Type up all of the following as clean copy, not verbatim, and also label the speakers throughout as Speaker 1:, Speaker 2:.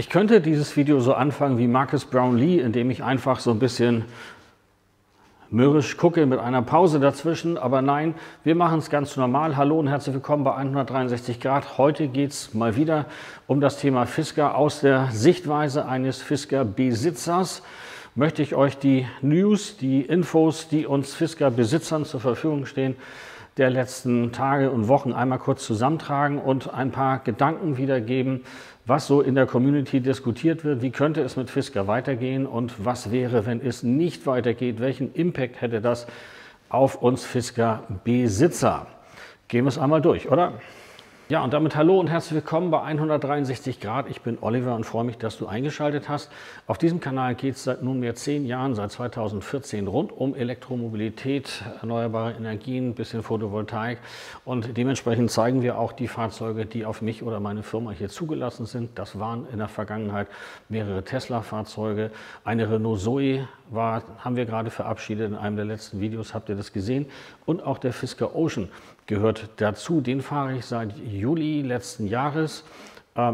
Speaker 1: Ich könnte dieses Video so anfangen wie Marcus Brownlee, indem ich einfach so ein bisschen mürrisch gucke mit einer Pause dazwischen, aber nein, wir machen es ganz normal. Hallo und herzlich willkommen bei 163 Grad. Heute geht es mal wieder um das Thema Fisker aus der Sichtweise eines Fisker-Besitzers. Möchte ich euch die News, die Infos, die uns Fisker-Besitzern zur Verfügung stehen, der letzten Tage und Wochen einmal kurz zusammentragen und ein paar Gedanken wiedergeben, was so in der Community diskutiert wird, wie könnte es mit Fisker weitergehen und was wäre, wenn es nicht weitergeht, welchen Impact hätte das auf uns Fisker-Besitzer. Gehen wir es einmal durch, oder? Ja, und damit hallo und herzlich willkommen bei 163 Grad. Ich bin Oliver und freue mich, dass du eingeschaltet hast. Auf diesem Kanal geht es seit nunmehr 10 Jahren, seit 2014, rund um Elektromobilität, erneuerbare Energien, ein bisschen Photovoltaik. Und dementsprechend zeigen wir auch die Fahrzeuge, die auf mich oder meine Firma hier zugelassen sind. Das waren in der Vergangenheit mehrere Tesla-Fahrzeuge. Eine Renault Zoe haben wir gerade verabschiedet in einem der letzten Videos, habt ihr das gesehen. Und auch der Fisker Ocean gehört dazu. Den fahre ich seit Juli letzten Jahres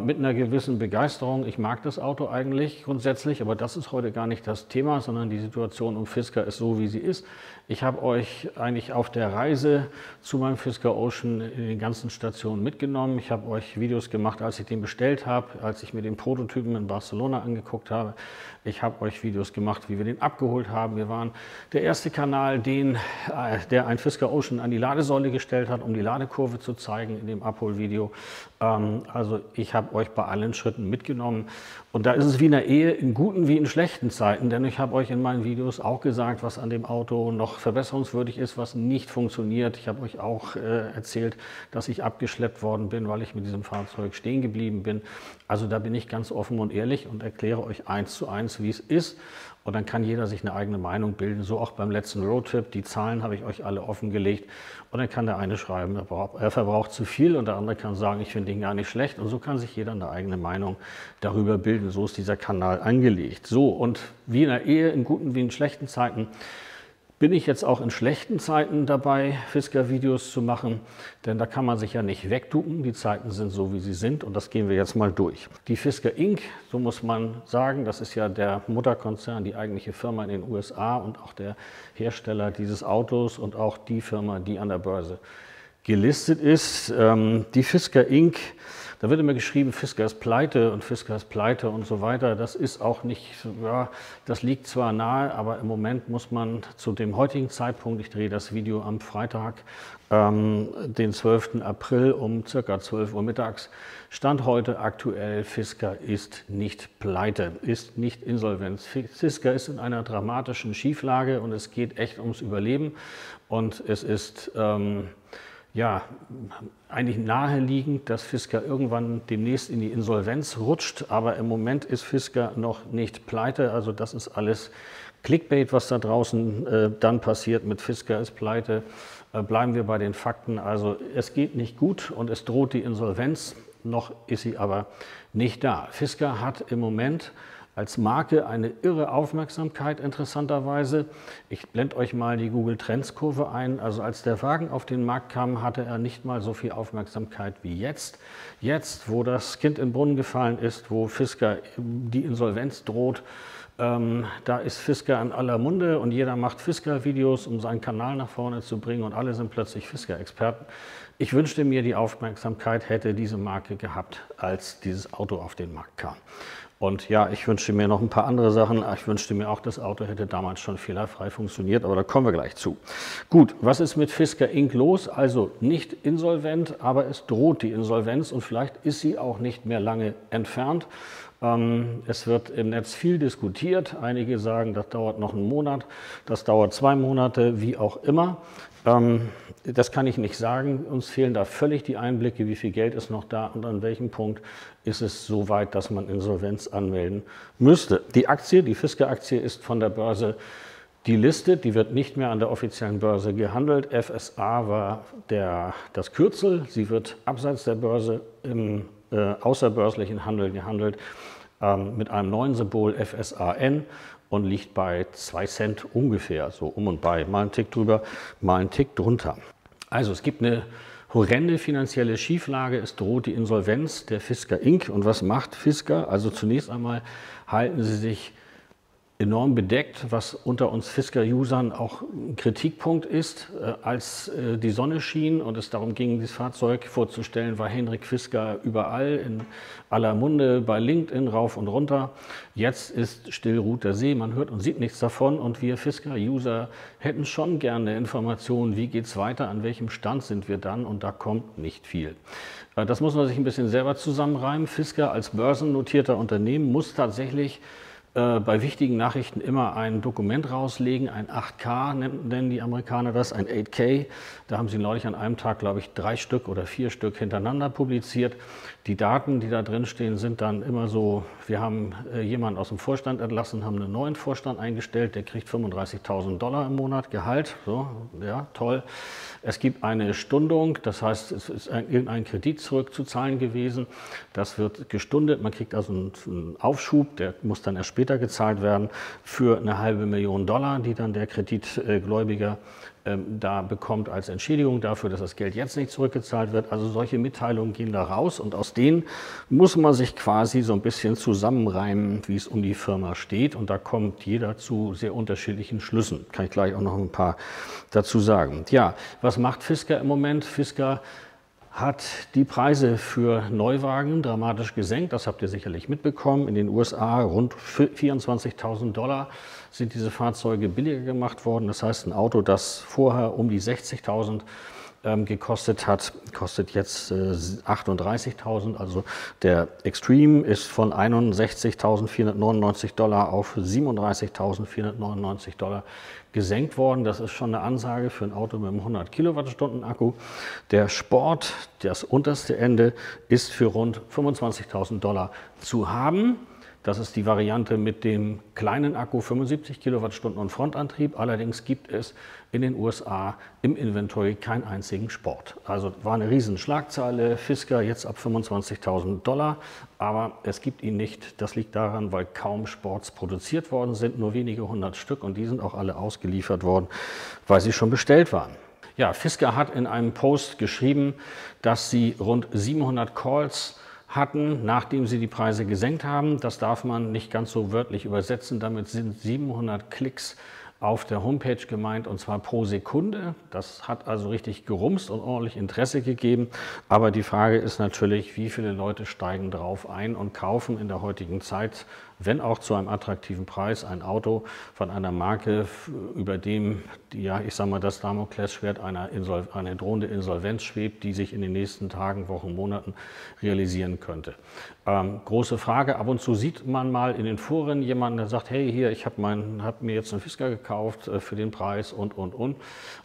Speaker 1: mit einer gewissen Begeisterung. Ich mag das Auto eigentlich grundsätzlich, aber das ist heute gar nicht das Thema, sondern die Situation um Fisker ist so, wie sie ist. Ich habe euch eigentlich auf der Reise zu meinem Fisker Ocean in den ganzen Stationen mitgenommen. Ich habe euch Videos gemacht, als ich den bestellt habe, als ich mir den Prototypen in Barcelona angeguckt habe. Ich habe euch Videos gemacht, wie wir den abgeholt haben. Wir waren der erste Kanal, der ein Fisker Ocean an die Ladesäule gestellt hat, um die Ladekurve zu zeigen in dem Abholvideo. Also ich habe euch bei allen Schritten mitgenommen. Und da ist es wie in der Ehe, in guten wie in schlechten Zeiten. Denn ich habe euch in meinen Videos auch gesagt, was an dem Auto noch verbesserungswürdig ist, was nicht funktioniert. Ich habe euch auch erzählt, dass ich abgeschleppt worden bin, weil ich mit diesem Fahrzeug stehen geblieben bin. Also da bin ich ganz offen und ehrlich und erkläre euch 1:1, wie es ist. Und dann kann jeder sich eine eigene Meinung bilden. So auch beim letzten Roadtrip. Die Zahlen habe ich euch alle offengelegt. Und dann kann der eine schreiben, er verbraucht zu viel. Und der andere kann sagen, ich finde ihn gar nicht schlecht. Und so kann sich jeder eine eigene Meinung darüber bilden. So ist dieser Kanal angelegt. So, und wie in der Ehe, in guten wie in schlechten Zeiten, bin ich jetzt auch in schlechten Zeiten dabei, Fisker-Videos zu machen, denn da kann man sich ja nicht wegducken. Die Zeiten sind so, wie sie sind und das gehen wir jetzt mal durch. Die Fisker Inc., so muss man sagen, das ist ja der Mutterkonzern, die eigentliche Firma in den USA und auch der Hersteller dieses Autos und auch die Firma, die an der Börse gelistet ist. Die Fisker Inc., da wird immer geschrieben, Fisker ist pleite und so weiter. Das ist auch nicht, ja, das liegt zwar nahe, aber im Moment muss man zu dem heutigen Zeitpunkt, ich drehe das Video am Freitag, den 12. April um ca. 12 Uhr mittags, Stand heute aktuell, Fisker ist nicht pleite, ist nicht insolvent. Fisker ist in einer dramatischen Schieflage und es geht echt ums Überleben und es ist ja, eigentlich naheliegend, dass Fisker irgendwann demnächst in die Insolvenz rutscht, aber im Moment ist Fisker noch nicht pleite, also das ist alles Clickbait, was da draußen dann passiert mit Fisker ist pleite. Bleiben wir bei den Fakten, also es geht nicht gut und es droht die Insolvenz, noch ist sie aber nicht da. Fisker hat im Moment als Marke eine irre Aufmerksamkeit, interessanterweise. Ich blende euch mal die Google Trends Kurve ein. Also als der Wagen auf den Markt kam, hatte er nicht mal so viel Aufmerksamkeit wie jetzt. Jetzt, wo das Kind in den Brunnen gefallen ist, wo Fisker die Insolvenz droht, da ist Fisker in aller Munde und jeder macht Fisker-Videos, um seinen Kanal nach vorne zu bringen und alle sind plötzlich Fisker-Experten. Ich wünschte mir, die Aufmerksamkeit hätte diese Marke gehabt, als dieses Auto auf den Markt kam. Und ja, ich wünschte mir noch ein paar andere Sachen. Ich wünschte mir auch, das Auto hätte damals schon fehlerfrei funktioniert, aber da kommen wir gleich zu. Gut, was ist mit Fisker Inc. los? Also nicht insolvent, aber es droht die Insolvenz und vielleicht ist sie auch nicht mehr lange entfernt. Es wird im Netz viel diskutiert. Einige sagen, das dauert noch einen Monat, das dauert 2 Monate, wie auch immer. Das kann ich nicht sagen. Uns fehlen da völlig die Einblicke, wie viel Geld ist noch da und an welchem Punkt ist es so weit, dass man Insolvenz anmelden müsste. Die Aktie, die Fisker-Aktie ist von der Börse delistet, die wird nicht mehr an der offiziellen Börse gehandelt. FSA war das Kürzel, sie wird abseits der Börse im außerbörslichen Handel gehandelt mit einem neuen Symbol FSAN und liegt bei 2 Cent ungefähr, so um und bei, mal ein Tick drüber, mal ein Tick drunter. Also es gibt eine horrende finanzielle Schieflage. Es droht die Insolvenz der Fisker Inc. Und was macht Fisker? Also zunächst einmal halten sie sich enorm bedeckt, was unter uns Fisker-Usern auch ein Kritikpunkt ist. Als die Sonne schien und es darum ging, dieses Fahrzeug vorzustellen, war Henrik Fisker überall, in aller Munde, bei LinkedIn rauf und runter. Jetzt ist still ruht der See, man hört und sieht nichts davon und wir Fisker-User hätten schon gerne Informationen, wie geht es weiter, an welchem Stand sind wir dann, und da kommt nicht viel. Das muss man sich ein bisschen selber zusammenreimen. Fisker als börsennotierter Unternehmen muss tatsächlich bei wichtigen Nachrichten immer ein Dokument rauslegen, ein 8K nennen die Amerikaner das, ein 8K. Da haben sie neulich an einem Tag, glaube ich, 3 Stück oder 4 Stück hintereinander publiziert. Die Daten, die da drin stehen, sind dann immer so, wir haben jemanden aus dem Vorstand entlassen, haben einen neuen Vorstand eingestellt, der kriegt $35.000 im Monat Gehalt. So, ja, toll. Es gibt eine Stundung, das heißt, es ist irgendein Kredit zurückzuzahlen gewesen. Das wird gestundet, man kriegt also einen Aufschub, der muss dann erst später gezahlt werden, für eine $500.000, die dann der Kreditgläubiger da bekommt als Entschädigung dafür, dass das Geld jetzt nicht zurückgezahlt wird. Also solche Mitteilungen gehen da raus und aus denen muss man sich quasi so ein bisschen zusammenreimen, wie es um die Firma steht, und da kommt jeder zu sehr unterschiedlichen Schlüssen. Kann ich gleich auch noch ein paar dazu sagen. Ja, was macht Fisker im Moment? Fisker hat die Preise für Neuwagen dramatisch gesenkt. Das habt ihr sicherlich mitbekommen. In den USA rund $24.000 sind diese Fahrzeuge billiger gemacht worden. Das heißt, ein Auto, das vorher um die $60.000 gekostet hat, kostet jetzt 38.000. Also der Extreme ist von $61.499 auf $37.499 gesenkt worden. Das ist schon eine Ansage für ein Auto mit einem 100 Kilowattstunden Akku. Der Sport, das unterste Ende, ist für rund $25.000 zu haben. Das ist die Variante mit dem kleinen Akku, 75 Kilowattstunden und Frontantrieb. Allerdings gibt es in den USA im Inventory keinen einzigen Sport. Also war eine riesen Schlagzeile, Fisker jetzt ab $25.000, aber es gibt ihn nicht. Das liegt daran, weil kaum Sports produziert worden sind, nur wenige 100 Stück, und die sind auch alle ausgeliefert worden, weil sie schon bestellt waren. Ja, Fisker hat in einem Post geschrieben, dass sie rund 700 Calls hatten, nachdem sie die Preise gesenkt haben. Das darf man nicht ganz so wörtlich übersetzen. Damit sind 700 Klicks auf der Homepage gemeint, und zwar pro Sekunde. Das hat also richtig gerumst und ordentlich Interesse gegeben. Aber die Frage ist natürlich, wie viele Leute steigen drauf ein und kaufen in der heutigen Zeit, wenn auch zu einem attraktiven Preis, ein Auto von einer Marke, über dem, ja, ich sage mal, das Damoklesschwert eine drohende Insolvenz schwebt, die sich in den nächsten Tagen, Wochen, Monaten realisieren könnte. Große Frage, ab und zu sieht man mal in den Foren jemanden, der sagt, hey, hier, ich habe mir jetzt einen Fisker gekauft für den Preis und.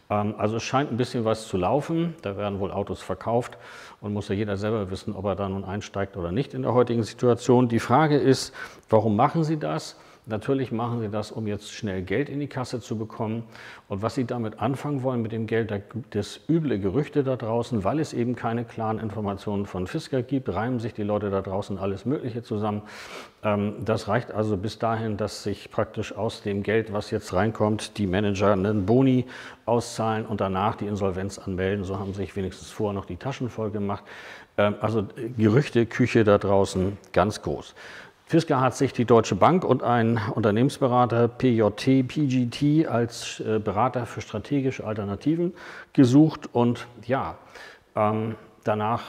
Speaker 1: Also es scheint ein bisschen was zu laufen, da werden wohl Autos verkauft und muss ja jeder selber wissen, ob er da nun einsteigt oder nicht in der heutigen Situation. Die Frage ist, warum machen Sie das? Natürlich machen sie das, um jetzt schnell Geld in die Kasse zu bekommen. Und was sie damit anfangen wollen mit dem Geld, da gibt es üble Gerüchte da draußen, weil es eben keine klaren Informationen von Fisker gibt, reimen sich die Leute da draußen alles Mögliche zusammen. Das reicht also bis dahin, dass sich praktisch aus dem Geld, was jetzt reinkommt, die Manager einen Boni auszahlen und danach die Insolvenz anmelden. So haben sich wenigstens vorher noch die Taschen voll gemacht. Also Gerüchteküche da draußen ganz groß. Fisker hat sich die Deutsche Bank und ein Unternehmensberater PJT als Berater für strategische Alternativen gesucht, und ja, danach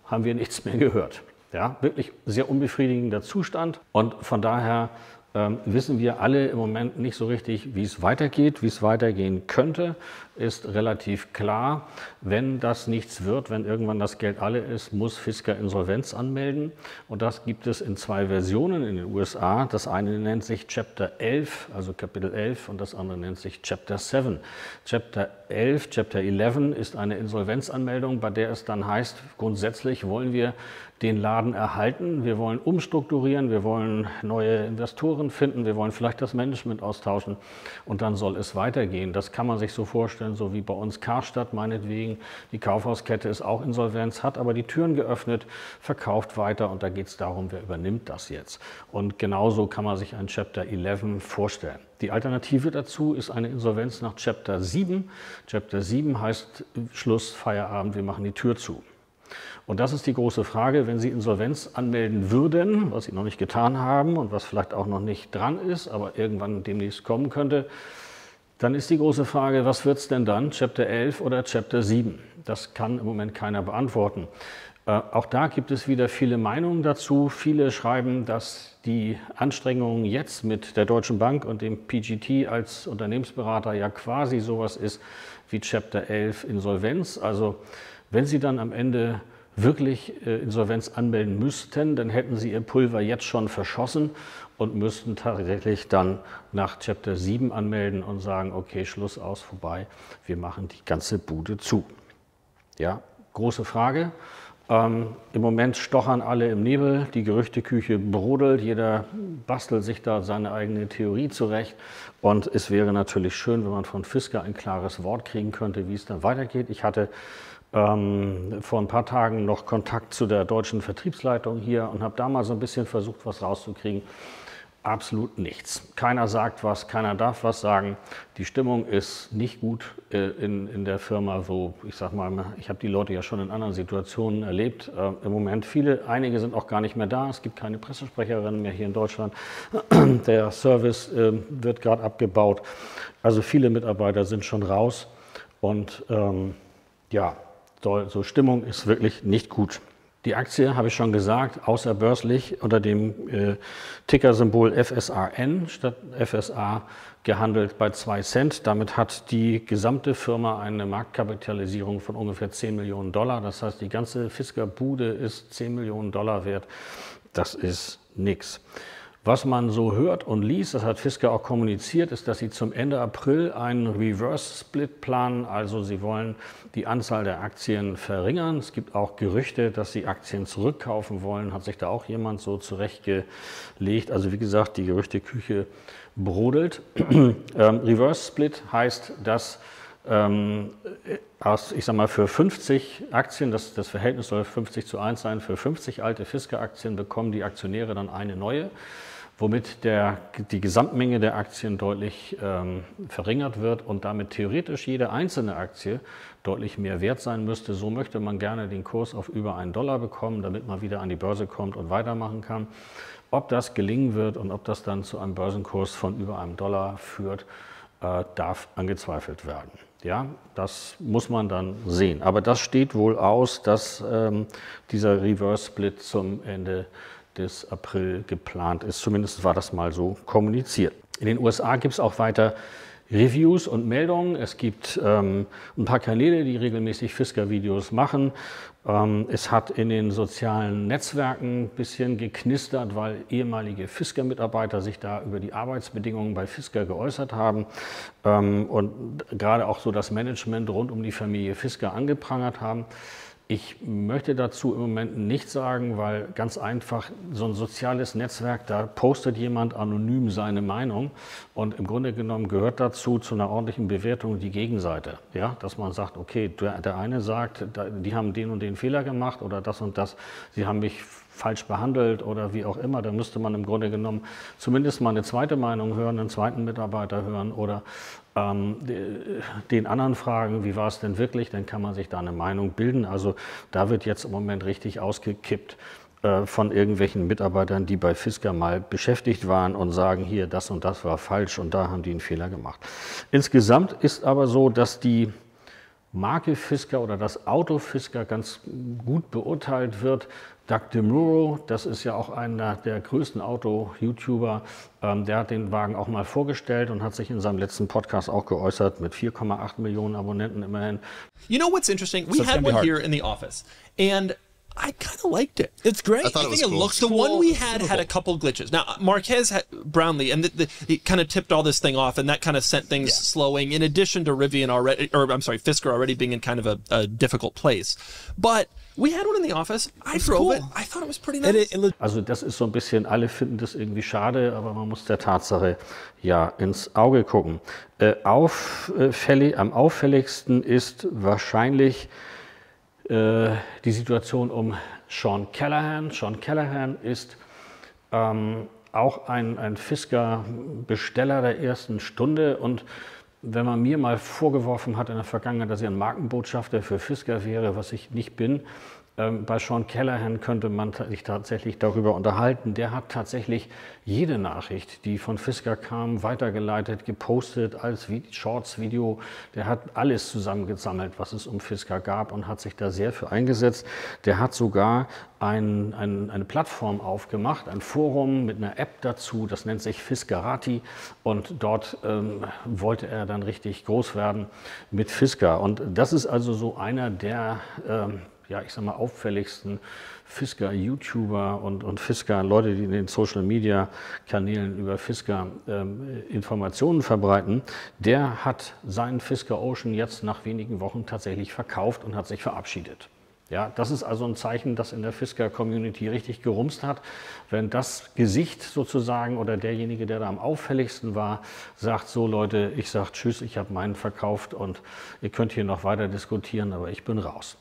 Speaker 1: haben wir nichts mehr gehört. Ja, wirklich sehr unbefriedigender Zustand, und von daher wissen wir alle im Moment nicht so richtig, wie es weitergeht. Wie es weitergehen könnte, ist relativ klar. Wenn das nichts wird, wenn irgendwann das Geld alle ist, muss Fisker Insolvenz anmelden. Und das gibt es in 2 Versionen in den USA. Das eine nennt sich Chapter 11, also Kapitel 11, und das andere nennt sich Chapter 7. Chapter 11 ist eine Insolvenzanmeldung, bei der es dann heißt, grundsätzlich wollen wir den Laden erhalten. Wir wollen umstrukturieren, wir wollen neue Investoren finden, wir wollen vielleicht das Management austauschen und dann soll es weitergehen. Das kann man sich so vorstellen, so wie bei uns Karstadt meinetwegen. Die Kaufhauskette ist auch Insolvenz, hat aber die Türen geöffnet, verkauft weiter und da geht es darum, wer übernimmt das jetzt. Und genauso kann man sich ein Chapter 11 vorstellen. Die Alternative dazu ist eine Insolvenz nach Chapter 7. Chapter 7 heißt Schluss, Feierabend, wir machen die Tür zu. Und das ist die große Frage, wenn Sie Insolvenz anmelden würden, was Sie noch nicht getan haben und was vielleicht auch noch nicht dran ist, aber irgendwann demnächst kommen könnte, dann ist die große Frage, was wird es denn dann, Chapter 11 oder Chapter 7? Das kann im Moment keiner beantworten. Auch da gibt es wieder viele Meinungen dazu. Viele schreiben, dass die Anstrengungen jetzt mit der Deutschen Bank und dem PGT als Unternehmensberater ja quasi sowas ist wie Chapter 11 Insolvenz. Also wenn Sie dann am Ende wirklich Insolvenz anmelden müssten, dann hätten Sie Ihr Pulver jetzt schon verschossen und müssten tatsächlich dann nach Chapter 7 anmelden und sagen, okay, Schluss, aus, vorbei, wir machen die ganze Bude zu. Ja, große Frage. Im Moment stochern alle im Nebel, die Gerüchteküche brodelt, jeder bastelt sich da seine eigene Theorie zurecht und es wäre natürlich schön, wenn man von Fisker ein klares Wort kriegen könnte, wie es dann weitergeht. Ich hatte vor ein paar Tagen noch Kontakt zu der deutschen Vertriebsleitung hier und habe da mal so ein bisschen versucht, was rauszukriegen. Absolut nichts. Keiner sagt was, keiner darf was sagen. Die Stimmung ist nicht gut in der Firma, wo ich sag mal, ich habe die Leute ja schon in anderen Situationen erlebt. Im Moment einige sind auch gar nicht mehr da. Es gibt keine Pressesprecherinnen mehr hier in Deutschland. Der Service wird gerade abgebaut. Also viele Mitarbeiter sind schon raus und ja, so Stimmung ist wirklich nicht gut. Die Aktie, habe ich schon gesagt, außerbörslich unter dem Tickersymbol FSRN statt FSA gehandelt bei 2 Cent. Damit hat die gesamte Firma eine Marktkapitalisierung von ungefähr 10 Millionen Dollar. Das heißt, die ganze Fisker-Bude ist 10 Millionen Dollar wert. Das ist nichts. Was man so hört und liest, das hat Fisker auch kommuniziert, ist, dass sie zum Ende April einen Reverse-Split planen. Also sie wollen die Anzahl der Aktien verringern. Es gibt auch Gerüchte, dass sie Aktien zurückkaufen wollen. Hat sich da auch jemand so zurechtgelegt. Also wie gesagt, die Gerüchteküche brodelt. Reverse-Split heißt, dass ich sag mal, für 50 Aktien, das Verhältnis soll 50:1 sein, für 50 alte Fisker-Aktien bekommen die Aktionäre dann eine neue, womit die Gesamtmenge der Aktien deutlich verringert wird und damit theoretisch jede einzelne Aktie deutlich mehr wert sein müsste. So möchte man gerne den Kurs auf über $1 bekommen, damit man wieder an die Börse kommt und weitermachen kann. Ob das gelingen wird und ob das dann zu einem Börsenkurs von über $1 führt, darf angezweifelt werden. Ja, das muss man dann sehen. Aber das steht wohl aus, dass dieser Reverse-Split zum Ende des April geplant ist. Zumindest war das mal so kommuniziert. In den USA gibt es auch weiter Reviews und Meldungen. Es gibt ein paar Kanäle, die regelmäßig Fisker-Videos machen. Es hat in den sozialen Netzwerken ein bisschen geknistert, weil ehemalige Fisker-Mitarbeiter sich da über die Arbeitsbedingungen bei Fisker geäußert haben und gerade auch so das Management rund um die Familie Fisker angeprangert haben. Ich möchte dazu im Moment nichts sagen, weil ganz einfach so ein soziales Netzwerk, da postet jemand anonym seine Meinung und im Grunde genommen gehört dazu zu einer ordentlichen Bewertung die Gegenseite. Ja, dass man sagt, okay, der eine sagt, die haben den und den Fehler gemacht oder das und das, sie haben mich falsch behandelt oder wie auch immer, da müsste man im Grunde genommen zumindest mal eine zweite Meinung hören, einen zweiten Mitarbeiter hören oder den anderen fragen, wie war es denn wirklich, dann kann man sich da eine Meinung bilden. Also da wird jetzt im Moment richtig ausgekippt von irgendwelchen Mitarbeitern, die bei Fisker mal beschäftigt waren und sagen, hier, das und das war falsch und da haben die einen Fehler gemacht. Insgesamt ist aber so, dass die Marke Fisker oder das Auto Fisker ganz gut beurteilt wird. Doug DeMuro, das ist ja auch einer der größten Auto-YouTuber, der hat den Wagen auch mal vorgestellt und hat sich in seinem letzten Podcast auch geäußert mit 4,8 Millionen Abonnenten immerhin.
Speaker 2: You know what's interesting? We had one here in the office and I kind of liked it. It's great.
Speaker 3: I think it looks
Speaker 2: the
Speaker 3: cool.
Speaker 2: one we had a couple glitches. Now, Marquez Brownlee, and he kind of tipped all this thing off, and that kind of sent things slowing, in addition to Rivian already, or I'm sorry, Fisker already being in kind of a difficult place. But We had one in the office. I drove it. I thought it was pretty nice.
Speaker 1: Also das ist so ein bisschen, alle finden das irgendwie schade, aber man muss der Tatsache ja ins Auge gucken. Am auffälligsten ist wahrscheinlich die Situation um Sean Callahan. Sean Callahan ist auch ein Fisker-Besteller der ersten Stunde, und wenn man mir mal vorgeworfen hat in der Vergangenheit, dass ich ein Markenbotschafter für Fisker wäre, was ich nicht bin, bei Sean Callahan könnte man sich tatsächlich darüber unterhalten. Der hat tatsächlich jede Nachricht, die von Fisker kam, weitergeleitet, gepostet als Shorts-Video. Der hat alles zusammengesammelt, was es um Fisker gab, und hat sich da sehr für eingesetzt. Der hat sogar eine Plattform aufgemacht, ein Forum mit einer App dazu, das nennt sich Fiskerati, und dort wollte er dann richtig groß werden mit Fisker. Und das ist also so einer der ja, ich sag mal, auffälligsten Fisker-YouTuber und Fisker-Leute, die in den Social-Media-Kanälen über Fisker Informationen verbreiten. Der hat seinen Fisker Ocean jetzt nach wenigen Wochen tatsächlich verkauft und hat sich verabschiedet. Ja, das ist also ein Zeichen, das in der Fisker-Community richtig gerumst hat. Wenn das Gesicht sozusagen oder derjenige, der da am auffälligsten war, sagt, so Leute, ich sage tschüss, ich habe meinen verkauft und ihr könnt hier noch weiter diskutieren, aber ich bin raus.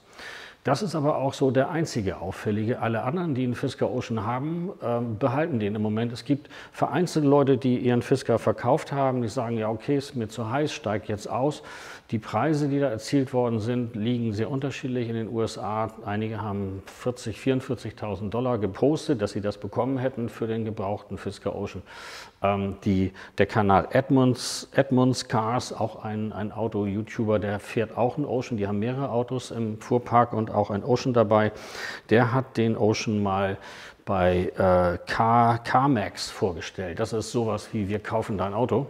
Speaker 1: Das ist aber auch so der einzige auffällige. Alle anderen, die einen Fisker Ocean haben, behalten den im Moment. Es gibt vereinzelte Leute, die ihren Fisker verkauft haben, die sagen, ja okay, ist mir zu heiß, steigt jetzt aus. Die Preise, die da erzielt worden sind, liegen sehr unterschiedlich in den USA. Einige haben 40.000, 44.000 Dollar gepostet, dass sie das bekommen hätten für den gebrauchten Fisker Ocean. Der Kanal Edmunds Cars, auch ein Auto-YouTuber, der fährt auch einen Ocean. Die haben mehrere Autos im Fuhrpark und auch ein Ocean dabei. Der hat den Ocean mal bei CarMax vorgestellt. Das ist sowas wie, wir kaufen dein Auto.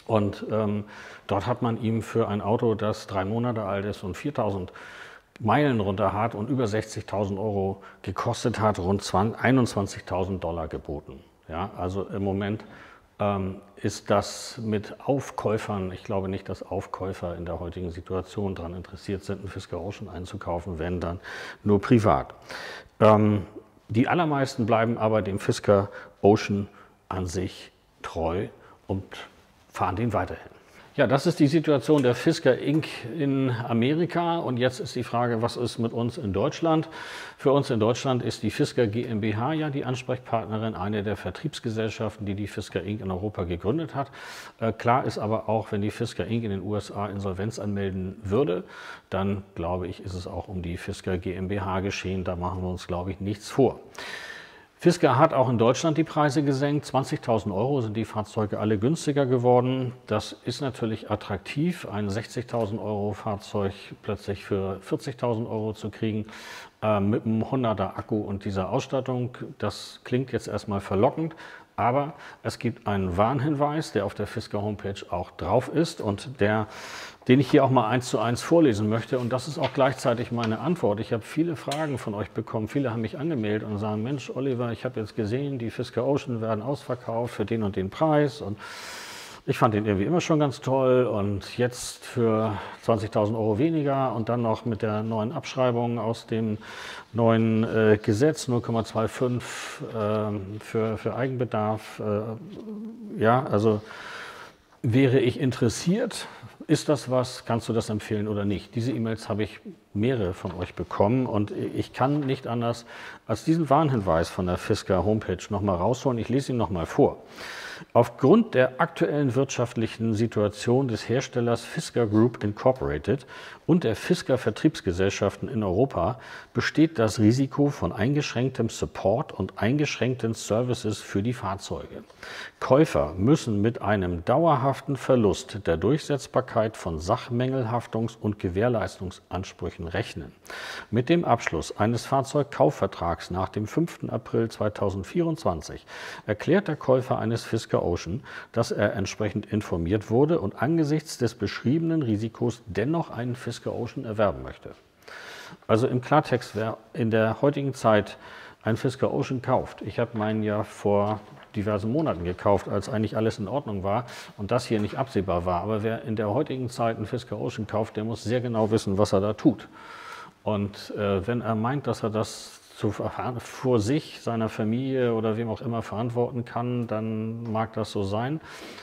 Speaker 1: Und dort hat man ihm für ein Auto, das 3 Monate alt ist und 4.000 Meilen runter hat und über 60.000 Euro gekostet hat, rund 21.000 Dollar geboten. Ja, also im Moment ist das mit Aufkäufern, ich glaube nicht, dass Aufkäufer in der heutigen Situation daran interessiert sind, einen Fisker Ocean einzukaufen, wenn dann nur privat. Die allermeisten bleiben aber dem Fisker Ocean an sich treu und fahren den weiterhin. Ja, das ist die Situation der Fisker Inc. in Amerika, und jetzt ist die Frage, was ist mit uns in Deutschland? Für uns in Deutschland ist die Fisker GmbH ja die Ansprechpartnerin, eine der Vertriebsgesellschaften, die die Fisker Inc. in Europa gegründet hat. Klar ist aber auch, wenn die Fisker Inc. in den USA Insolvenz anmelden würde, dann glaube ich, ist es auch um die Fisker GmbH geschehen. Da machen wir uns, glaube ich, nichts vor. Fisker hat auch in Deutschland die Preise gesenkt. 20.000 Euro sind die Fahrzeuge alle günstiger geworden. Das ist natürlich attraktiv, ein 60.000 Euro Fahrzeug plötzlich für 40.000 Euro zu kriegen, mit einem 100er Akku und dieser Ausstattung. Das klingt jetzt erstmal verlockend, aber es gibt einen Warnhinweis, der auf der Fisker Homepage auch drauf ist und den ich hier auch mal 1:1 vorlesen möchte. Und das ist auch gleichzeitig meine Antwort. Ich habe viele Fragen von euch bekommen. Viele haben mich angemeldet und sagen, Mensch, Oliver, ich habe jetzt gesehen, die Fisker Ocean werden ausverkauft für den und den Preis. Und ich fand den irgendwie immer schon ganz toll. Und jetzt für 20.000 Euro weniger und dann noch mit der neuen Abschreibung aus dem neuen Gesetz 0,25 für Eigenbedarf. Ja, also wäre ich interessiert. Ist das was? Kannst du das empfehlen oder nicht? Diese E-Mails habe ich mehrere von euch bekommen und ich kann nicht anders als diesen Warnhinweis von der Fisker Homepage nochmal rausholen. Ich lese ihn nochmal vor. Aufgrund der aktuellen wirtschaftlichen Situation des Herstellers Fisker Group Incorporated und der Fisker Vertriebsgesellschaften in Europa besteht das Risiko von eingeschränktem Support und eingeschränkten Services für die Fahrzeuge. Käufer müssen mit einem dauerhaften Verlust der Durchsetzbarkeit von Sachmängelhaftungs- und Gewährleistungsansprüchen rechnen. Mit dem Abschluss eines Fahrzeugkaufvertrags nach dem 5. April 2024 erklärt der Käufer eines Fisker Ocean, dass er entsprechend informiert wurde und angesichts des beschriebenen Risikos dennoch einen Fisker Ocean erwerben möchte. Also im Klartext, wer in der heutigen Zeit einen Fisker Ocean kauft, ich habe meinen ja vor diversen Monaten gekauft, als eigentlich alles in Ordnung war und das hier nicht absehbar war, aber wer in der heutigen Zeit einen Fisker Ocean kauft, der muss sehr genau wissen, was er da tut. Und wenn er meint, dass er das vor sich, seiner Familie oder wem auch immer verantworten kann, dann mag das so sein.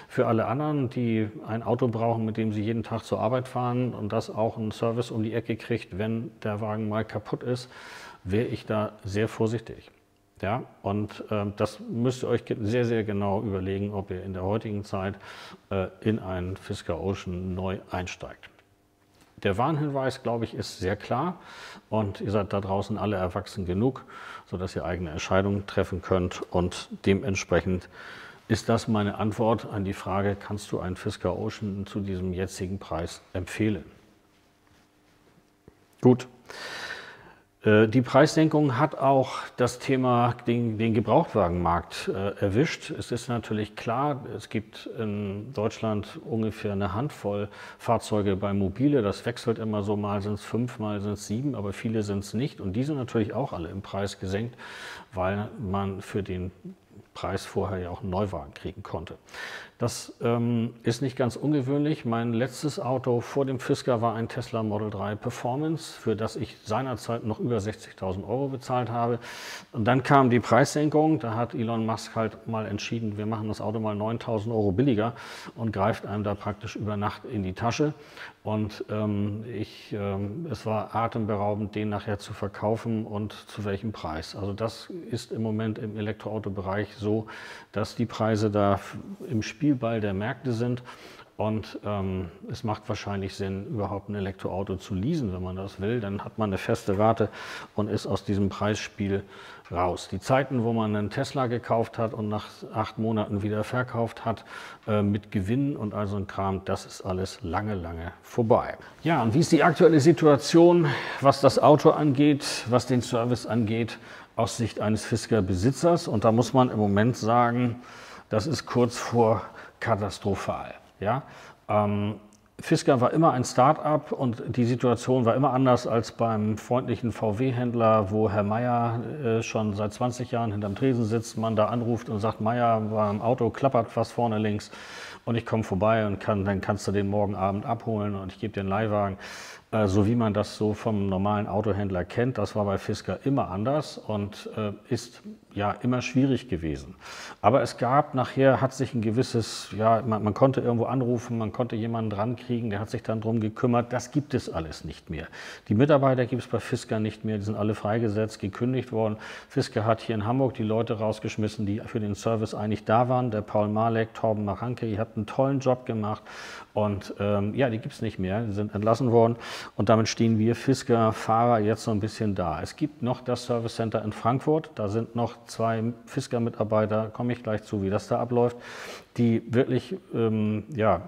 Speaker 1: Für alle anderen, die ein Auto brauchen, mit dem sie jeden Tag zur Arbeit fahren und das auch einen Service um die Ecke kriegt, wenn der Wagen mal kaputt ist, wäre ich da sehr vorsichtig. Ja, und das müsst ihr euch sehr, sehr genau überlegen, ob ihr in der heutigen Zeit in einen Fisker Ocean neu einsteigt. Der Warnhinweis, glaube ich, ist sehr klar und ihr seid da draußen alle erwachsen genug, sodass ihr eigene Entscheidungen treffen könnt, und dementsprechend ist das meine Antwort an die Frage, kannst du einen Fisker Ocean zu diesem jetzigen Preis empfehlen? Gut. Die Preissenkung hat auch das Thema den Gebrauchtwagenmarkt erwischt. Es ist natürlich klar, es gibt in Deutschland ungefähr eine Handvoll Fahrzeuge bei Mobile. Das wechselt immer so, mal sind es 5, mal sind es 7, aber viele sind es nicht. Und die sind natürlich auch alle im Preis gesenkt, weil man für den Preis vorher ja auch einen Neuwagen kriegen konnte. Das ist nicht ganz ungewöhnlich. Mein letztes Auto vor dem Fisker war ein Tesla Model 3 Performance, für das ich seinerzeit noch über 60.000 Euro bezahlt habe. Und dann kam die Preissenkung. Da hat Elon Musk halt mal entschieden, wir machen das Auto mal 9.000 Euro billiger und greift einem da praktisch über Nacht in die Tasche. Und es war atemberaubend, den nachher zu verkaufen und zu welchem Preis. Also das ist im Moment im Elektroautobereich so, dass die Preise da im Spielball der Märkte sind. Und es macht wahrscheinlich Sinn, überhaupt ein Elektroauto zu leasen, wenn man das will. Dann hat man eine feste Rate und ist aus diesem Preisspiel raus. Die Zeiten, wo man einen Tesla gekauft hat und nach 8 Monaten wieder verkauft hat, mit Gewinn und all so ein Kram, das ist alles lange, lange vorbei. Ja, und wie ist die aktuelle Situation, was das Auto angeht, was den Service angeht, aus Sicht eines Fisker-Besitzers? Und da muss man im Moment sagen, das ist kurz vor katastrophal. Ja? Fisker war immer ein Start-up und die Situation war immer anders als beim freundlichen VW-Händler, wo Herr Meier schon seit 20 Jahren hinterm Tresen sitzt, man da anruft und sagt, Meier, beim Auto klappert was vorne links und ich komme vorbei und dann kannst du den morgen Abend abholen und ich gebe dir einen Leihwagen. So wie man das so vom normalen Autohändler kennt, das war bei Fisker immer anders und ist ja immer schwierig gewesen. Aber es gab nachher, hat sich ein gewisses, ja, man konnte irgendwo anrufen, man konnte jemanden dran kriegen, der hat sich dann drum gekümmert. Das gibt es alles nicht mehr. Die Mitarbeiter gibt es bei Fisker nicht mehr, die sind alle freigesetzt, gekündigt worden. Fisker hat hier in Hamburg die Leute rausgeschmissen, die für den Service eigentlich da waren. Der Paul Malek, Torben Machanke, ihr habt einen tollen Job gemacht und ja, die gibt es nicht mehr, die sind entlassen worden. Und damit stehen wir Fisker-Fahrer jetzt so ein bisschen da. Es gibt noch das Service Center in Frankfurt. Da sind noch 2 Fisker-Mitarbeiter, komme ich gleich zu, wie das da abläuft, die wirklich ja,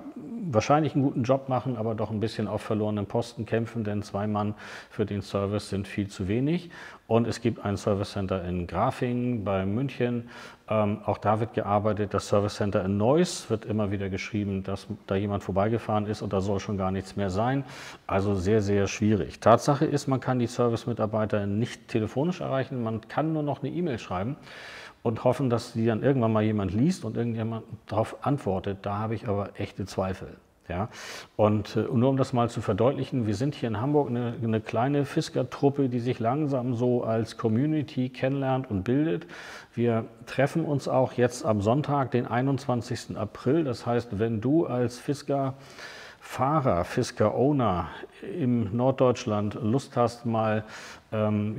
Speaker 1: wahrscheinlich einen guten Job machen, aber doch ein bisschen auf verlorenen Posten kämpfen, denn 2 Mann für den Service sind viel zu wenig. Und es gibt ein Service Center in Grafingen bei München. Auch da wird gearbeitet. Das Service Center in Neuss wird immer wieder geschrieben, dass da jemand vorbeigefahren ist und da soll schon gar nichts mehr sein. Also sehr, sehr schwierig. Tatsache ist, man kann die Service-Mitarbeiter nicht telefonisch erreichen. Man kann nur noch eine E-Mail schreiben und hoffen, dass die dann irgendwann mal jemand liest und irgendjemand darauf antwortet. Da habe ich aber echte Zweifel. Ja? Und nur um das mal zu verdeutlichen, wir sind hier in Hamburg eine kleine Fisker-Truppe, die sich langsam so als Community kennenlernt und bildet. Wir treffen uns auch jetzt am Sonntag, den 21. April. Das heißt, wenn du als Fisker-Fahrer, Fisker-Owner im Norddeutschland Lust hast, mal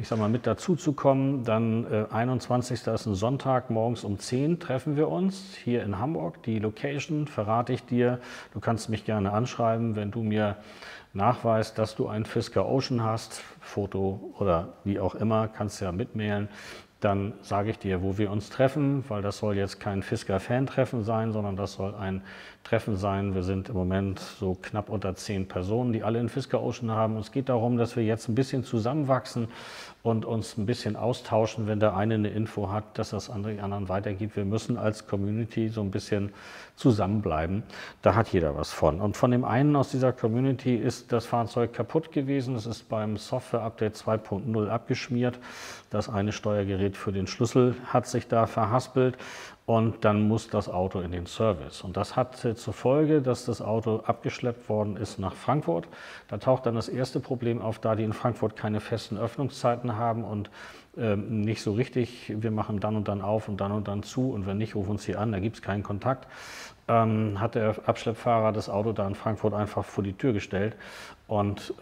Speaker 1: ich sag mal, mit dazu zu kommen, dann 21. ist ein Sonntag, morgens um 10 treffen wir uns hier in Hamburg. Die Location verrate ich dir. Du kannst mich gerne anschreiben, wenn du mir nachweist, dass du einen Fisker Ocean hast, Foto oder wie auch immer, kannst ja mitmailen. Dann sage ich dir, wo wir uns treffen, weil das soll jetzt kein Fisker-Fan-Treffen sein, sondern das soll ein Treffen sein. Wir sind im Moment so knapp unter 10 Personen, die alle einen Fisker Ocean haben. Und es geht darum, dass wir jetzt ein bisschen zusammenwachsen und uns ein bisschen austauschen, wenn der eine eine Info hat, dass das andere die anderen weitergibt. Wir müssen als Community so ein bisschen zusammenbleiben. Da hat jeder was von. Und von dem einen aus dieser Community ist das Fahrzeug kaputt gewesen. Es ist beim Software-Update 2.0 abgeschmiert. Das eine Steuergerät für den Schlüssel hat sich da verhaspelt und dann muss das Auto in den Service. Und das hat zur Folge, dass das Auto abgeschleppt worden ist nach Frankfurt. Da taucht dann das erste Problem auf, da die in Frankfurt keine festen Öffnungszeiten haben und nicht so richtig, wir machen dann und dann auf und dann zu und wenn nicht, rufen uns hier an, da gibt es keinen Kontakt. Hat der Abschleppfahrer das Auto da in Frankfurt einfach vor die Tür gestellt und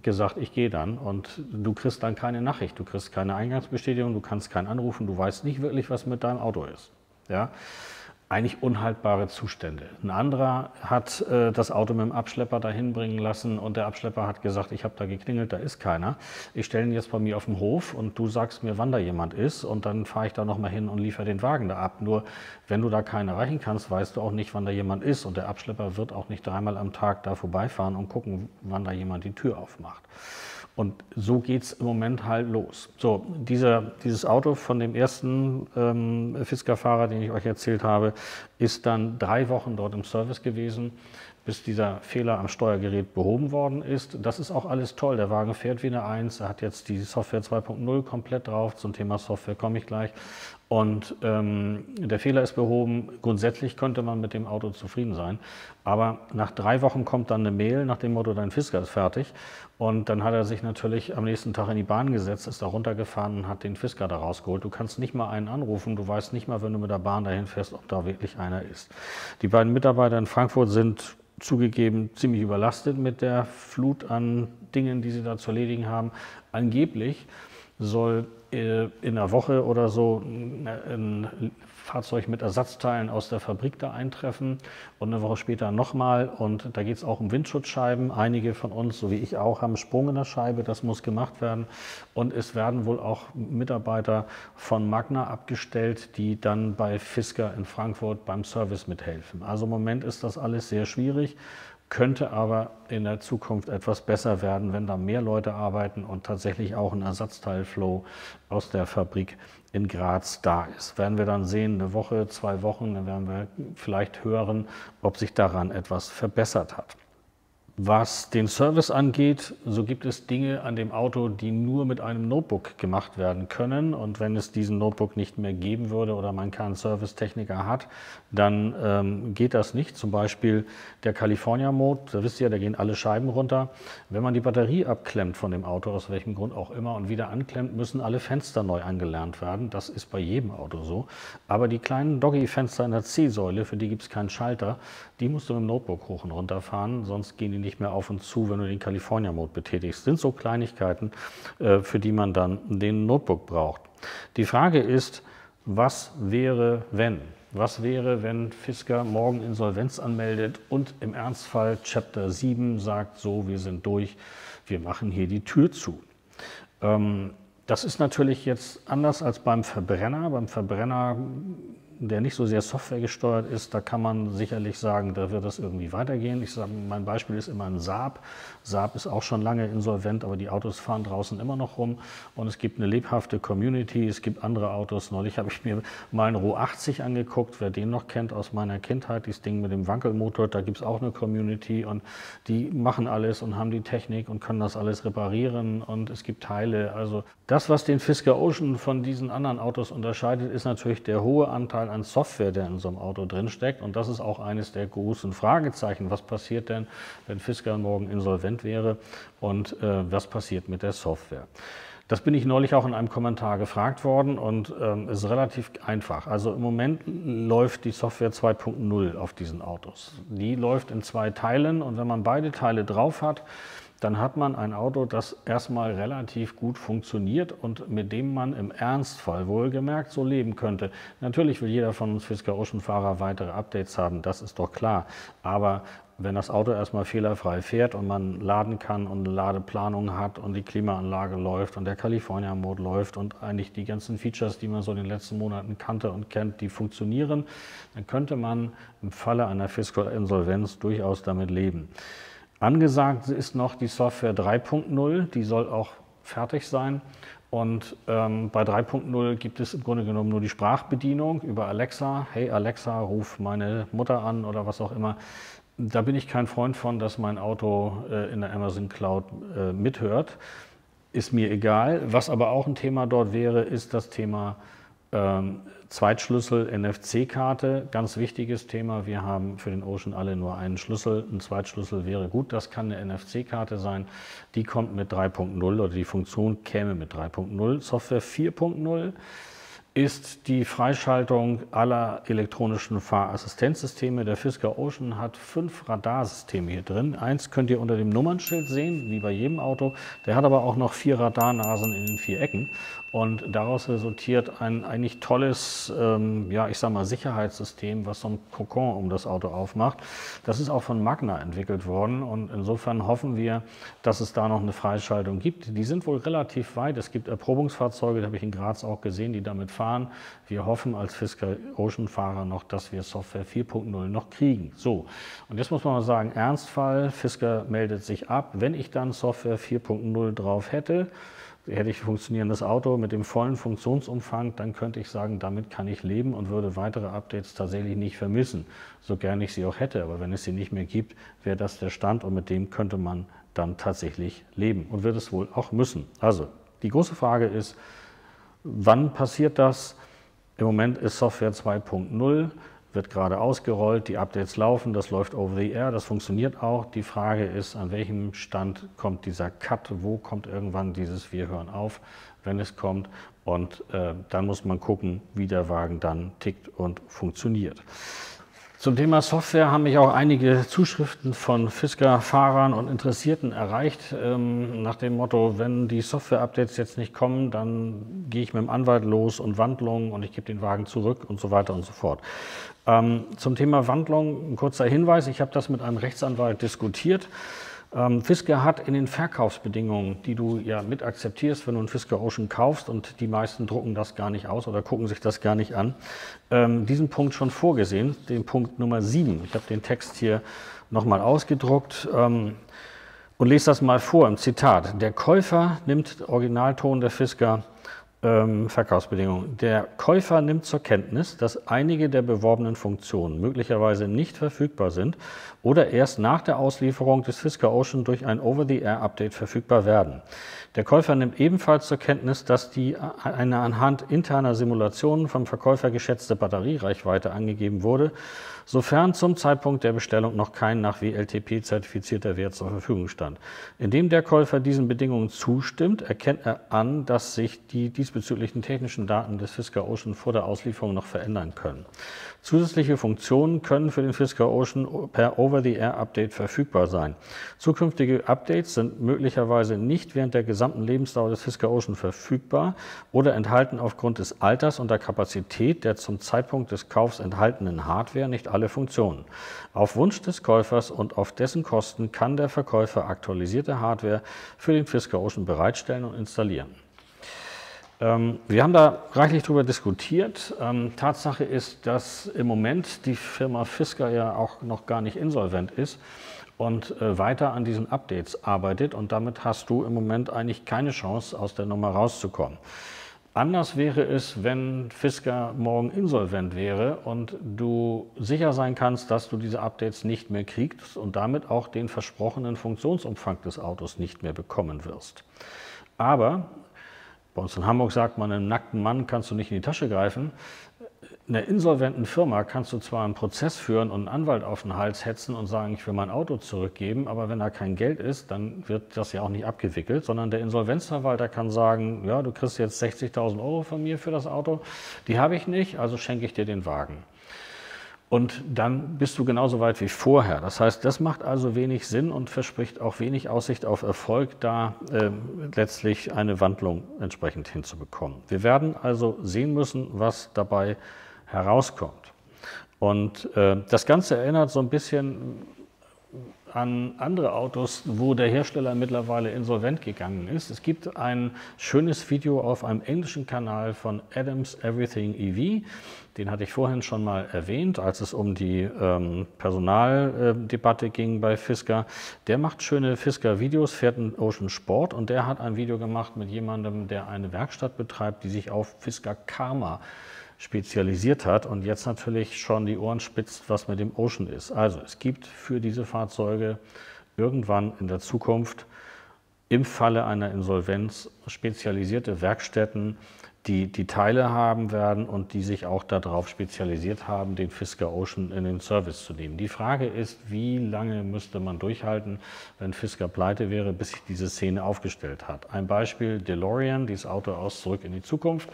Speaker 1: gesagt, ich gehe dann. Und du kriegst dann keine Nachricht, du kriegst keine Eingangsbestätigung, du kannst keinen anrufen, du weißt nicht wirklich, was mit deinem Auto ist. Ja? Eigentlich unhaltbare Zustände. Ein anderer hat das Auto mit dem Abschlepper dahin bringen lassen und der Abschlepper hat gesagt, ich habe da geklingelt, da ist keiner. Ich stelle ihn jetzt bei mir auf dem Hof und du sagst mir, wann da jemand ist und dann fahre ich da nochmal hin und liefere den Wagen da ab. Nur wenn du da keinen erreichen kannst, weißt du auch nicht, wann da jemand ist und der Abschlepper wird auch nicht dreimal am Tag da vorbeifahren und gucken, wann da jemand die Tür aufmacht. Und so geht es im Moment halt los. So, dieses Auto von dem ersten Fisker-Fahrer, den ich euch erzählt habe, ist dann 3 Wochen dort im Service gewesen, bis dieser Fehler am Steuergerät behoben worden ist. Das ist auch alles toll. Der Wagen fährt wie eine 1. Er hat jetzt die Software 2.0 komplett drauf. Zum Thema Software komme ich gleich. Und der Fehler ist behoben. Grundsätzlich könnte man mit dem Auto zufrieden sein. Aber nach 3 Wochen kommt dann eine Mail nach dem Motto, dein Fisker ist fertig. Und dann hat er sich natürlich am nächsten Tag in die Bahn gesetzt, ist da runtergefahren und hat den Fisker da rausgeholt. Du kannst nicht mal einen anrufen. Du weißt nicht mal, wenn du mit der Bahn dahin fährst, ob da wirklich einer ist. Die beiden Mitarbeiter in Frankfurt sind zugegeben ziemlich überlastet mit der Flut an Dingen, die sie da zu erledigen haben. Angeblich soll in einer Woche oder so ein Fahrzeug mit Ersatzteilen aus der Fabrik da eintreffen und eine Woche später nochmal. Und da geht es auch um Windschutzscheiben. Einige von uns, so wie ich auch, haben einen Sprung in der Scheibe. Das muss gemacht werden. Und es werden wohl auch Mitarbeiter von Magna abgestellt, die dann bei Fisker in Frankfurt beim Service mithelfen. Also im Moment ist das alles sehr schwierig. Könnte aber in der Zukunft etwas besser werden, wenn da mehr Leute arbeiten und tatsächlich auch ein Ersatzteilflow aus der Fabrik in Graz da ist. Werden wir dann sehen, eine Woche, 2 Wochen, dann werden wir vielleicht hören, ob sich daran etwas verbessert hat. Was den Service angeht, so gibt es Dinge an dem Auto, die nur mit einem Notebook gemacht werden können. Und wenn es diesen Notebook nicht mehr geben würde oder man keinen Servicetechniker hat, dann geht das nicht. Zum Beispiel der California Mode, da wisst ihr, da gehen alle Scheiben runter. Wenn man die Batterie abklemmt von dem Auto, aus welchem Grund auch immer, und wieder anklemmt, müssen alle Fenster neu angelernt werden. Das ist bei jedem Auto so. Aber die kleinen Doggy-Fenster in der C-Säule, für die gibt es keinen Schalter, die musst du mit dem Notebook hoch und runter fahren, sonst gehen die nicht mehr auf und zu, wenn du den California-Mode betätigst. Das sind so Kleinigkeiten, für die man dann den Notebook braucht. Die Frage ist, was wäre, wenn? Was wäre, wenn Fisker morgen Insolvenz anmeldet und im Ernstfall Chapter 7 sagt, so, wir sind durch, wir machen hier die Tür zu? Das ist natürlich jetzt anders als beim Verbrenner. Beim Verbrenner, der nicht so sehr softwaregesteuert ist, da kann man sicherlich sagen, da wird das irgendwie weitergehen. Ich sage, mein Beispiel ist immer ein Saab. Saab ist auch schon lange insolvent, aber die Autos fahren draußen immer noch rum und es gibt eine lebhafte Community, es gibt andere Autos. Neulich habe ich mir mal einen Ro 80 angeguckt, wer den noch kennt aus meiner Kindheit, dieses Ding mit dem Wankelmotor, da gibt es auch eine Community und die machen alles und haben die Technik und können das alles reparieren und es gibt Teile. Also das, was den Fisker Ocean von diesen anderen Autos unterscheidet, ist natürlich der hohe Anteil an Software, der in so einem Auto drinsteckt. Und das ist auch eines der großen Fragezeichen. Was passiert denn, wenn Fisker morgen insolvent wäre und was passiert mit der Software? Das bin ich neulich auch in einem Kommentar gefragt worden und ist relativ einfach. Also im Moment läuft die Software 2.0 auf diesen Autos. Die läuft in 2 Teilen und wenn man beide Teile drauf hat, dann hat man ein Auto, das erstmal relativ gut funktioniert und mit dem man im Ernstfall wohlgemerkt so leben könnte. Natürlich will jeder von uns Fisker Ocean-Fahrer weitere Updates haben, das ist doch klar. Aber wenn das Auto erstmal fehlerfrei fährt und man laden kann und eine Ladeplanung hat und die Klimaanlage läuft und der California-Mode läuft und eigentlich die ganzen Features, die man so in den letzten Monaten kannte und kennt, die funktionieren, dann könnte man im Falle einer Fisker-Insolvenz durchaus damit leben. Angesagt ist noch die Software 3.0, die soll auch fertig sein. Und bei 3.0 gibt es im Grunde genommen nur die Sprachbedienung über Alexa. Hey Alexa, ruf meine Mutter an oder was auch immer. Da bin ich kein Freund von, dass mein Auto in der Amazon Cloud mithört. Ist mir egal. Was aber auch ein Thema dort wäre, ist das Thema Zweitschlüssel, NFC-Karte, ganz wichtiges Thema. Wir haben für den Ocean alle nur einen Schlüssel. Ein Zweitschlüssel wäre gut, das kann eine NFC-Karte sein. Die kommt mit 3.0 oder die Funktion käme mit 3.0. Software 4.0 ist die Freischaltung aller elektronischen Fahrassistenzsysteme. Der Fisker Ocean hat 5 Radarsysteme hier drin. Eins könnt ihr unter dem Nummernschild sehen, wie bei jedem Auto. Der hat aber auch noch 4 Radarnasen in den 4 Ecken. Und daraus resultiert ein eigentlich tolles, ja, ich sag mal, Sicherheitssystem, was so ein Kokon um das Auto aufmacht. Das ist auch von Magna entwickelt worden und insofern hoffen wir, dass es da noch eine Freischaltung gibt. Die sind wohl relativ weit. Es gibt Erprobungsfahrzeuge, die habe ich in Graz auch gesehen, die damit fahren. Wir hoffen als Fisker Ocean Fahrer noch, dass wir Software 4.0 noch kriegen. So, und jetzt muss man mal sagen, Ernstfall, Fisker meldet sich ab. Wenn ich dann Software 4.0 drauf hätte ich ein funktionierendes Auto mit dem vollen Funktionsumfang, dann könnte ich sagen, damit kann ich leben und würde weitere Updates tatsächlich nicht vermissen, so gern ich sie auch hätte. Aber wenn es sie nicht mehr gibt, wäre das der Stand und mit dem könnte man dann tatsächlich leben und wird es wohl auch müssen. Also die große Frage ist, wann passiert das? Im Moment ist Software 2.0, wird gerade ausgerollt, die Updates laufen, das läuft over the air, das funktioniert auch. Die Frage ist, an welchem Stand kommt dieser Cut, wo kommt irgendwann dieses Wir hören auf, wenn es kommt. Und dann muss man gucken, wie der Wagen dann tickt und funktioniert. Zum Thema Software haben mich auch einige Zuschriften von Fisker-Fahrern und Interessierten erreicht, nach dem Motto, wenn die Software-Updates jetzt nicht kommen, dann gehe ich mit dem Anwalt los und Wandlung und ich gebe den Wagen zurück und so weiter und so fort. Zum Thema Wandlung ein kurzer Hinweis, ich habe das mit einem Rechtsanwalt diskutiert. Fisker hat in den Verkaufsbedingungen, die du ja mit akzeptierst, wenn du einen Fisker Ocean kaufst, und die meisten drucken das gar nicht aus oder gucken sich das gar nicht an, diesen Punkt schon vorgesehen, den Punkt Nummer 7. Ich habe den Text hier nochmal ausgedruckt und lese das mal vor im Zitat. Der Käufer nimmt, Originalton der Fisker, Verkaufsbedingungen. Der Käufer nimmt zur Kenntnis, dass einige der beworbenen Funktionen möglicherweise nicht verfügbar sind oder erst nach der Auslieferung des Fisker Ocean durch ein Over-the-Air-Update verfügbar werden. Der Käufer nimmt ebenfalls zur Kenntnis, dass eine anhand interner Simulationen vom Verkäufer geschätzte Batteriereichweite angegeben wurde, sofern zum Zeitpunkt der Bestellung noch kein nach WLTP zertifizierter Wert zur Verfügung stand. Indem der Käufer diesen Bedingungen zustimmt, erkennt er an, dass sich die diesbezüglichen technischen Daten des Fisker Ocean vor der Auslieferung noch verändern können. Zusätzliche Funktionen können für den Fisker Ocean per Over-the-Air-Update verfügbar sein. Zukünftige Updates sind möglicherweise nicht während der gesamten Lebensdauer des Fisker Ocean verfügbar oder enthalten aufgrund des Alters und der Kapazität der zum Zeitpunkt des Kaufs enthaltenen Hardware nicht alle Funktionen. Auf Wunsch des Käufers und auf dessen Kosten kann der Verkäufer aktualisierte Hardware für den Fisker Ocean bereitstellen und installieren. Wir haben da reichlich darüber diskutiert. Tatsache ist, dass im Moment die Firma Fisker ja auch noch gar nicht insolvent ist und weiter an diesen Updates arbeitet, und damit hast du im Moment eigentlich keine Chance, aus der Nummer rauszukommen. Anders wäre es, wenn Fisker morgen insolvent wäre und du sicher sein kannst, dass du diese Updates nicht mehr kriegst und damit auch den versprochenen Funktionsumfang des Autos nicht mehr bekommen wirst. Aber bei uns in Hamburg sagt man, einem nackten Mann kannst du nicht in die Tasche greifen. In einer insolventen Firma kannst du zwar einen Prozess führen und einen Anwalt auf den Hals hetzen und sagen, ich will mein Auto zurückgeben, aber wenn da kein Geld ist, dann wird das ja auch nicht abgewickelt, sondern der Insolvenzverwalter kann sagen, ja, du kriegst jetzt 60.000 € von mir für das Auto, die habe ich nicht, also schenke ich dir den Wagen. Und dann bist du genauso weit wie vorher. Das heißt, das macht also wenig Sinn und verspricht auch wenig Aussicht auf Erfolg, da letztlich eine Wandlung entsprechend hinzubekommen. Wir werden also sehen müssen, was dabei herauskommt. Und das Ganze erinnert so ein bisschen an andere Autos, wo der Hersteller mittlerweile insolvent gegangen ist. Es gibt ein schönes Video auf einem englischen Kanal von Adams Everything EV. Den hatte ich vorhin schon mal erwähnt, als es um die Personaldebatte ging bei Fisker. Der macht schöne Fisker-Videos, fährt einen Ocean Sport, und der hat ein Video gemacht mit jemandem, der eine Werkstatt betreibt, die sich auf Fisker Karma spezialisiert hat und jetzt natürlich schon die Ohren spitzt, was mit dem Ocean ist. Also es gibt für diese Fahrzeuge irgendwann in der Zukunft im Falle einer Insolvenz spezialisierte Werkstätten, die die Teile haben werden und die sich auch darauf spezialisiert haben, den Fisker Ocean in den Service zu nehmen. Die Frage ist, wie lange müsste man durchhalten, wenn Fisker pleite wäre, bis sich diese Szene aufgestellt hat. Ein Beispiel: DeLorean, dieses Auto aus Zurück in die Zukunft.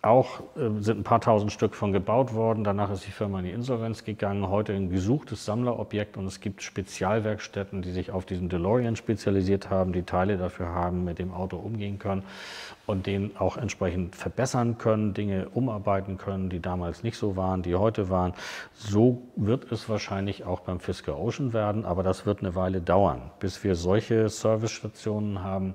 Speaker 1: Auch sind ein paar tausend Stück von gebaut worden. Danach ist die Firma in die Insolvenz gegangen. Heute ein gesuchtes Sammlerobjekt, und es gibt Spezialwerkstätten, die sich auf diesen DeLorean spezialisiert haben, die Teile dafür haben, mit dem Auto umgehen können und den auch entsprechend verbessern können, Dinge umarbeiten können, die damals nicht so waren, die heute waren. So wird es wahrscheinlich auch beim Fisker Ocean werden, aber das wird eine Weile dauern, bis wir solche Servicestationen haben.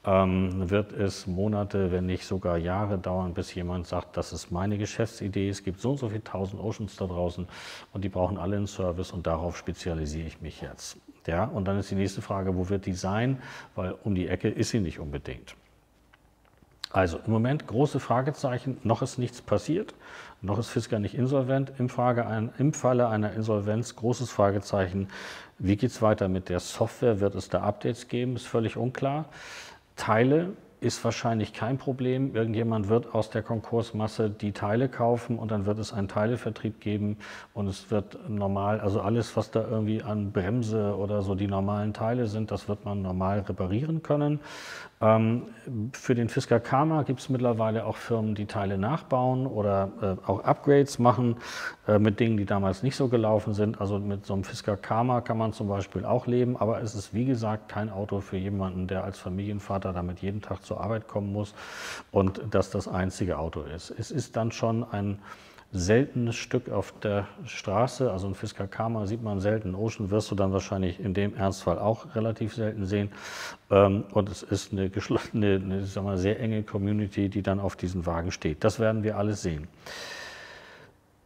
Speaker 1: Wird es Monate, wenn nicht sogar Jahre dauern, bis jemand sagt, das ist meine Geschäftsidee, es gibt so und so viele tausend Oceans da draußen und die brauchen alle einen Service und darauf spezialisiere ich mich jetzt. Ja, und dann ist die nächste Frage, wo wird die sein? Weil um die Ecke ist sie nicht unbedingt. Also im Moment große Fragezeichen, noch ist nichts passiert, noch ist Fisker nicht insolvent. Im Falle einer Insolvenz großes Fragezeichen, wie geht es weiter mit der Software? Wird es da Updates geben? Ist völlig unklar. Teile ist wahrscheinlich kein Problem. Irgendjemand wird aus der Konkursmasse die Teile kaufen und dann wird es einen Teilevertrieb geben und es wird normal, also alles, was da irgendwie an Bremse oder so die normalen Teile sind, das wird man normal reparieren können. Für den Fisker Karma gibt es mittlerweile auch Firmen, die Teile nachbauen oder auch Upgrades machen mit Dingen, die damals nicht so gelaufen sind. Also mit so einem Fisker Karma kann man zum Beispiel auch leben, aber es ist wie gesagt kein Auto für jemanden, der als Familienvater damit jeden Tag zur Arbeit kommen muss und das einzige Auto ist. Es ist dann schon ein seltenes Stück auf der Straße, also ein Fisker Karma sieht man selten, Ocean wirst du dann wahrscheinlich in dem Ernstfall auch relativ selten sehen. Und es ist eine geschlossene, sagen wir, sehr enge Community, die dann auf diesen Wagen steht. Das werden wir alles sehen.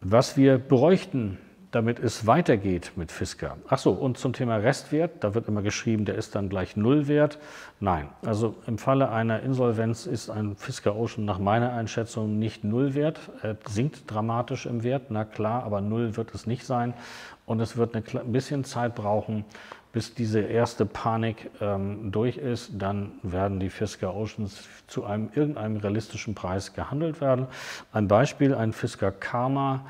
Speaker 1: Was wir bräuchten, damit es weitergeht mit Fisker. Ach so, und zum Thema Restwert, da wird immer geschrieben, der ist dann gleich Nullwert. Nein, also im Falle einer Insolvenz ist ein Fisker Ocean nach meiner Einschätzung nicht Nullwert. Er sinkt dramatisch im Wert, na klar, aber Null wird es nicht sein. Und es wird ein bisschen Zeit brauchen, bis diese erste Panik durch ist. Dann werden die Fisker Oceans zu irgendeinem realistischen Preis gehandelt werden. Ein Beispiel, ein Fisker Karma.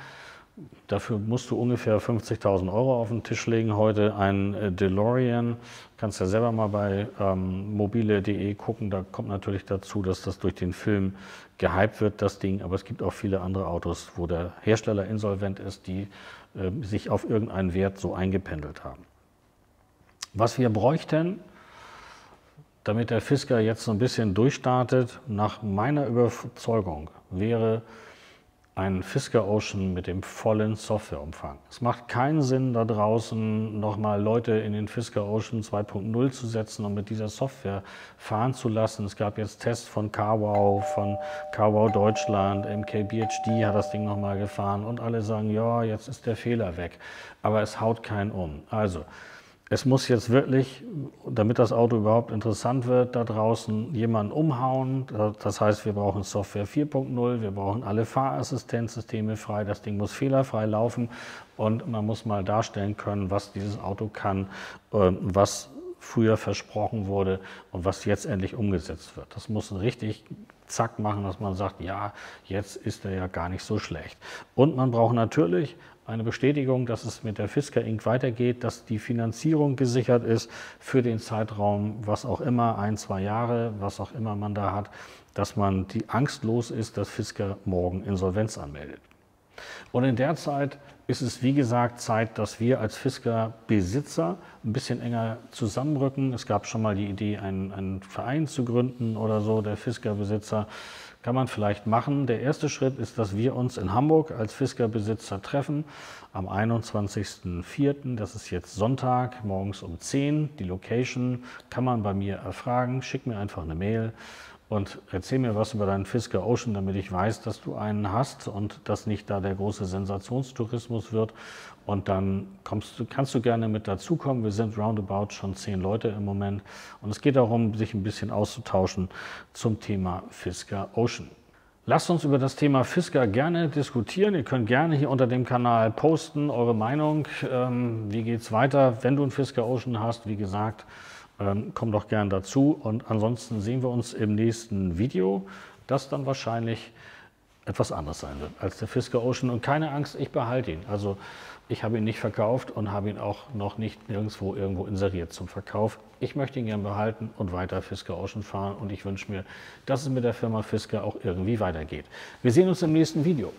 Speaker 1: Dafür musst du ungefähr 50.000 Euro auf den Tisch legen heute. Ein DeLorean, kannst ja selber mal bei mobile.de gucken, da kommt natürlich dazu, dass das durch den Film gehypt wird, das Ding. Aber es gibt auch viele andere Autos, wo der Hersteller insolvent ist, die sich auf irgendeinen Wert so eingependelt haben. Was wir bräuchten, damit der Fisker jetzt so ein bisschen durchstartet, nach meiner Überzeugung, wäre ein Fisker Ocean mit dem vollen Softwareumfang. Es macht keinen Sinn, da draußen nochmal Leute in den Fisker Ocean 2.0 zu setzen und mit dieser Software fahren zu lassen. Es gab jetzt Tests von CarWow Deutschland, MKBHD hat das Ding nochmal gefahren und alle sagen, ja, jetzt ist der Fehler weg. Aber es haut keinen um. Also, es muss jetzt wirklich, damit das Auto überhaupt interessant wird, da draußen jemanden umhauen. Das heißt, wir brauchen Software 4.0, wir brauchen alle Fahrassistenzsysteme frei, das Ding muss fehlerfrei laufen und man muss mal darstellen können, was dieses Auto kann, was früher versprochen wurde und was jetzt endlich umgesetzt wird. Das muss richtig zack machen, dass man sagt, ja, jetzt ist er ja gar nicht so schlecht. Und man braucht natürlich eine Bestätigung, dass es mit der Fisker Inc. weitergeht, dass die Finanzierung gesichert ist für den Zeitraum, was auch immer, 1-2 Jahre, was auch immer man da hat, dass man die Angst los ist, dass Fisker morgen Insolvenz anmeldet. Und in der Zeit ist es, wie gesagt, Zeit, dass wir als Fisker-Besitzer ein bisschen enger zusammenrücken. Es gab schon mal die Idee, einen Verein zu gründen oder so, der Fisker-Besitzer. kann man vielleicht machen. Der erste Schritt ist, dass wir uns in Hamburg als Fisker-Besitzer treffen am 21.04. Das ist jetzt Sonntag, morgens um 10. Die Location kann man bei mir erfragen. Schick mir einfach eine Mail und erzähl mir was über deinen Fisker Ocean, damit ich weiß, dass du einen hast und dass nicht da der große Sensationstourismus wird. Und dann kannst du gerne mit dazukommen. Wir sind roundabout schon 10 Leute im Moment. Und es geht darum, sich ein bisschen auszutauschen zum Thema Fisker Ocean. Lasst uns über das Thema Fisker gerne diskutieren. Ihr könnt gerne hier unter dem Kanal posten, eure Meinung. Wie geht es weiter? Wenn du einen Fisker Ocean hast, wie gesagt, komm doch gern dazu. Und ansonsten sehen wir uns im nächsten Video, das dann wahrscheinlich etwas anderes sein wird als der Fisker Ocean. Und keine Angst, ich behalte ihn. Also ich habe ihn nicht verkauft und habe ihn auch noch nicht irgendwo inseriert zum Verkauf. Ich möchte ihn gern behalten und weiter Fisker Ocean fahren und ich wünsche mir, dass es mit der Firma Fisker auch irgendwie weitergeht. Wir sehen uns im nächsten Video.